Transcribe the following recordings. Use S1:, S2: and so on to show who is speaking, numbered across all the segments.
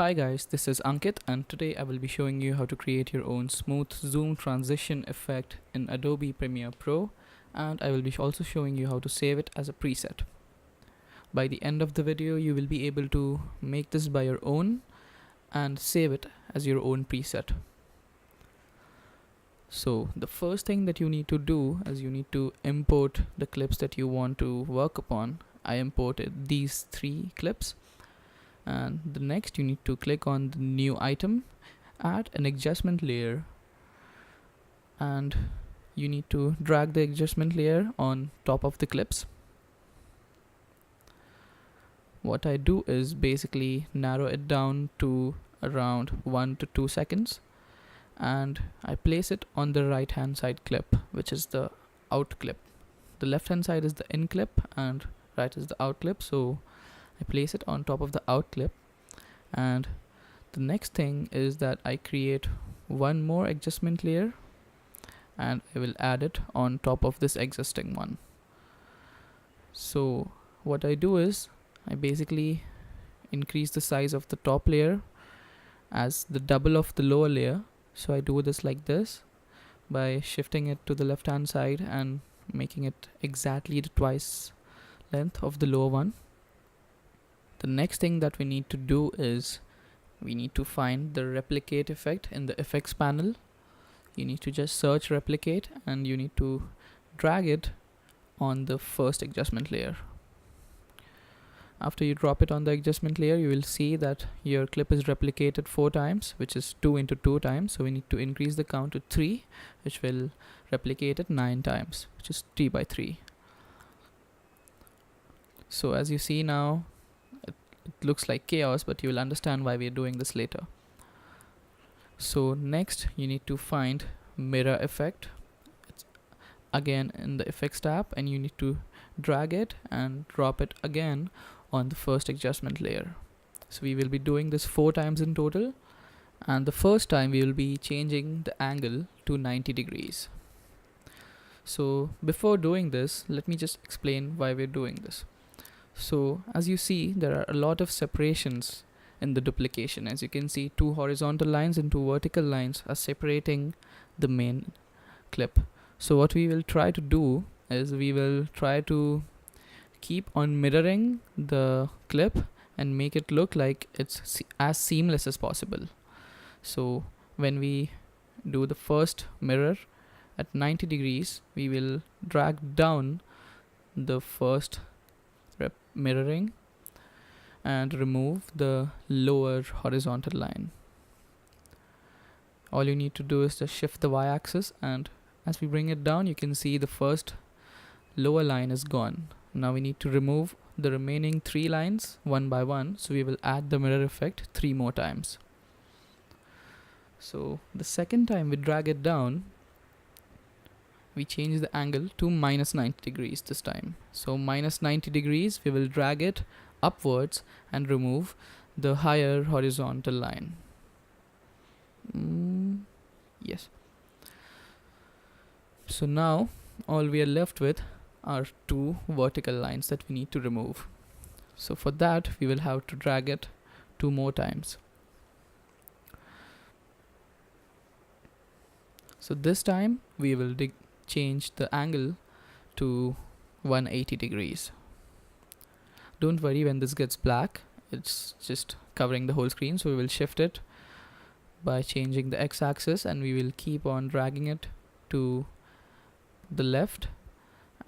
S1: Hi guys, this is Ankit and today I will be showing you how to create your own smooth zoom transition effect in Adobe Premiere Pro, and I will be also showing you how to save it as a preset. By the end of the video you will be able to make this by your own and save it as your own preset. So the first thing that you need to do is you need to import the clips that you want to work upon. I imported these 3 clips. And the next you need to click on the new item, add an adjustment layer, and you need to drag the adjustment layer on top of the clips. What I do is basically narrow it down to around 1 to 2 seconds, and I place it on the right hand side clip, which is the out clip. The left hand side is the in clip and right is the out clip, so I place it on top of the out clip. And the next thing is that I create one more adjustment layer and I will add it on top of this existing one. So what I do is I basically increase the size of the top layer as the double of the lower layer. So I do this like this by shifting it to the left hand side and making it exactly the twice length of the lower one. The next thing that we need to do is we need to find the replicate effect in the effects panel. You need to just search replicate and you need to drag it on the first adjustment layer. After you drop it on the adjustment layer, you will see that your clip is replicated 4 times, which is 2 into 2 times. So we need to increase the count to 3, which will replicate it 9 times, which is 3 by 3. So as you see now, it looks like chaos, but you will understand why we are doing this later. So next you need to find mirror effect. It's again in the effects tab, and you need to drag it and drop it again on the first adjustment layer. So we will be doing this 4 times in total, and the first time we will be changing the angle to 90 degrees. So before doing this, let me just explain why we're doing this. So as you see, there are a lot of separations in the duplication. As you can see, 2 horizontal lines and 2 vertical lines are separating the main clip. So what we will try to do is we will try to keep on mirroring the clip and make it look like it's as seamless as possible. So when we do the first mirror at 90 degrees, we will drag down the first mirroring and remove the lower horizontal line. All you need to do is just shift the y-axis, and as we bring it down, you can see the first lower line is gone. Now we need to remove the remaining 3 lines one by one, so we will add the mirror effect 3 more times. So the second time we drag it down, we change the angle to minus 90 degrees this time. So minus 90 degrees, we will drag it upwards and remove the higher horizontal line. Yes. So now all we are left with are 2 vertical lines that we need to remove. So for that we will have to drag it 2 more times. So this time we will change the angle to 180 degrees. Don't worry when this gets black, it's just covering the whole screen. So we will shift it by changing the x-axis, and we will keep on dragging it to the left,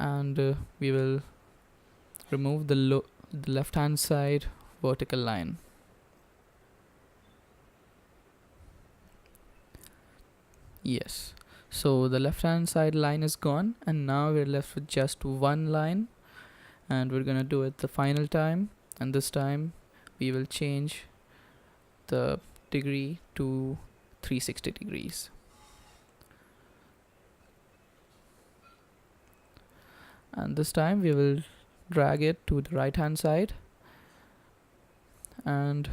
S1: and we will remove the left hand side vertical line. Yes. So the left hand side line is gone, and now we're left with just 1 line, and we're gonna do it the final time, and this time we will change the degree to 360 degrees. And this time we will drag it to the right hand side, and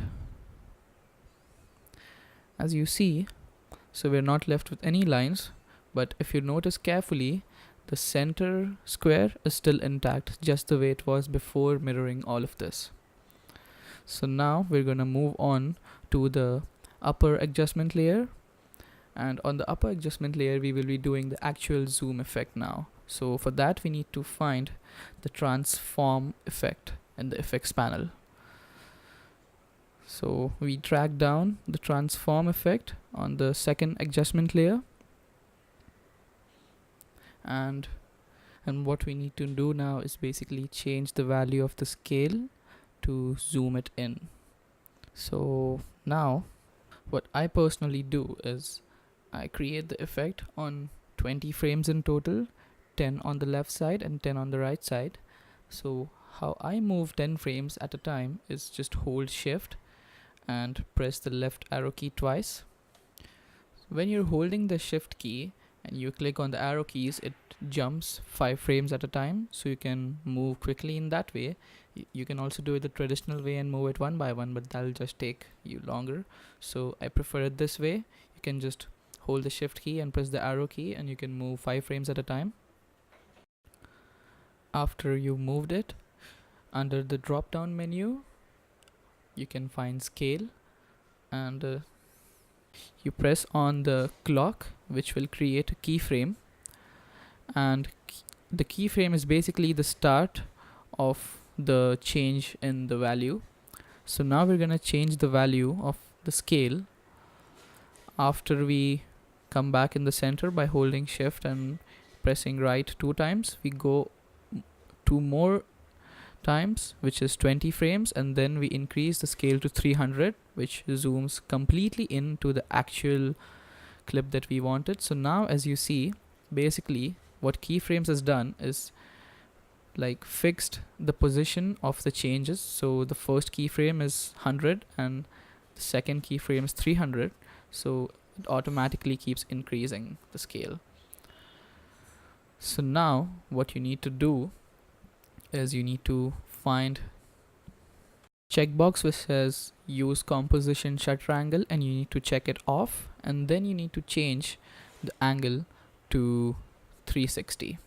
S1: as you see, so we're not left with any lines. But if you notice carefully, the center square is still intact, just the way it was before mirroring all of this. So now we're gonna move on to the upper adjustment layer, and on the upper adjustment layer we will be doing the actual zoom effect now. So for that we need to find the transform effect in the effects panel. So we drag down the transform effect on the second adjustment layer, and what we need to do now is basically change the value of the scale to zoom it in. So now what I personally do is I create the effect on 20 frames in total, 10 on the left side and 10 on the right side. So how I move 10 frames at a time is just hold shift and press the left arrow key twice. When you're holding the shift key and you click on the arrow keys, it jumps 5 frames at a time, so you can move quickly in that way. You can also do it the traditional way and move it one by one, but that'll just take you longer. So I prefer it this way. You can just hold the shift key and press the arrow key and you can move 5 frames at a time. After you moved it, under the drop down menu you can find scale, and you press on the clock, which will create a keyframe, and the keyframe is basically the start of the change in the value. So now we're gonna change the value of the scale. After we come back in the center by holding shift and pressing right 2 times, we go 2 more times, which is 20 frames, and then we increase the scale to 300, which zooms completely into the actual clip that we wanted. So now as you see, basically what keyframes has done is like fixed the position of the changes. So the first keyframe is 100 and the second keyframe is 300, so it automatically keeps increasing the scale. So now what you need to do is you need to find checkbox which says use composition shutter angle, and you need to check it off, and then you need to change the angle to 360.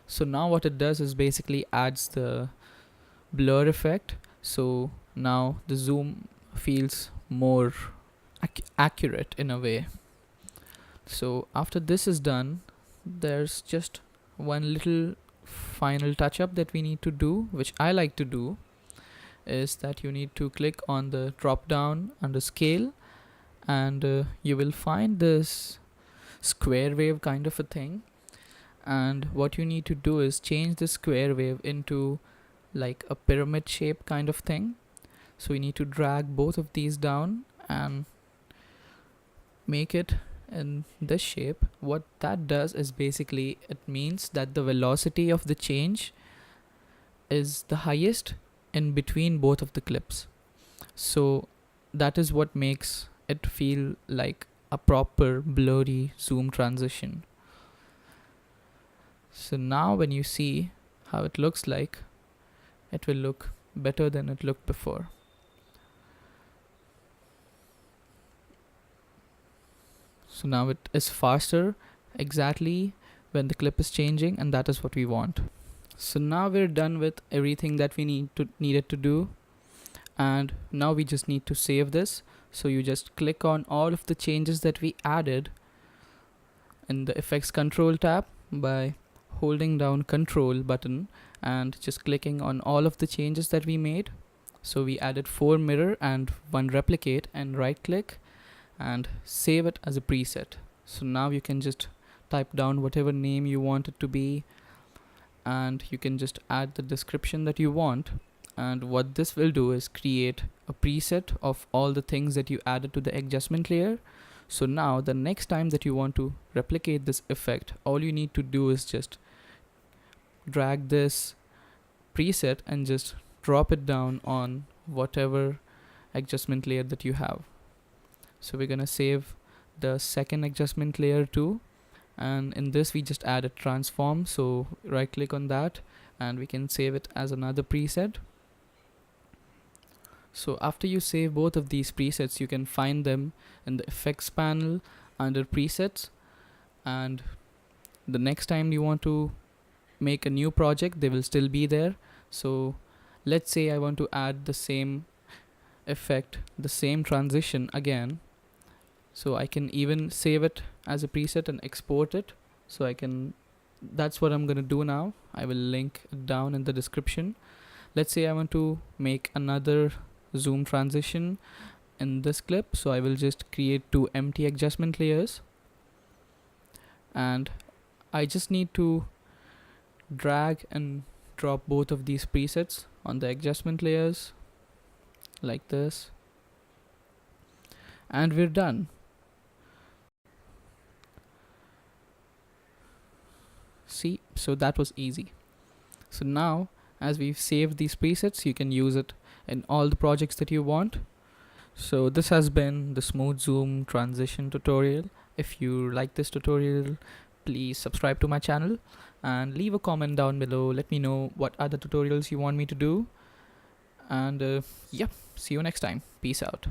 S1: So now what it does is basically adds the blur effect, so now the zoom feels more accurate in a way. So after this is done, there's just one little final touch up that we need to do, which I like to do, is that you need to click on the drop down under scale, and you will find this square wave kind of a thing, and what you need to do is change the square wave into like a pyramid shape kind of thing. So we need to drag both of these down and make it in this shape. What that does is basically it means that the velocity of the change is the highest in between both of the clips. So that is what makes it feel like a proper blurry zoom transition. So now when you see how it looks like, it will look better than it looked before. So now it is faster exactly when the clip is changing, and that is what we want. So now we're done with everything that we needed to do, and now we just need to save this. So you just click on all of the changes that we added in the effects control tab by holding down control button and just clicking on all of the changes that we made. So we added 4 mirror and 1 replicate, and right click and save it as a preset. So now you can just type down whatever name you want it to be, and you can just add the description that you want. And what this will do is create a preset of all the things that you added to the adjustment layer. So now the next time that you want to replicate this effect, all you need to do is just drag this preset and just drop it down on whatever adjustment layer that you have. So we're gonna save the second adjustment layer too, and in this we just add a transform. So right click on that and we can save it as another preset. So after you save both of these presets, you can find them in the effects panel under presets, and the next time you want to make a new project, they will still be there. So let's say I want to add the same effect the same transition again. So I can even save it as a preset and export it. So that's what I'm gonna do now. I will link it down in the description. Let's say I want to make another zoom transition in this clip, so I will just create 2 empty adjustment layers, and I just need to drag and drop both of these presets on the adjustment layers like this, and we're done. See, so that was easy. So now, as we've saved these presets, you can use it in all the projects that you want. So this has been the smooth zoom transition tutorial. If you like this tutorial, please subscribe to my channel and leave a comment down below. Let me know what other tutorials you want me to do. And yep, see you next time. Peace out.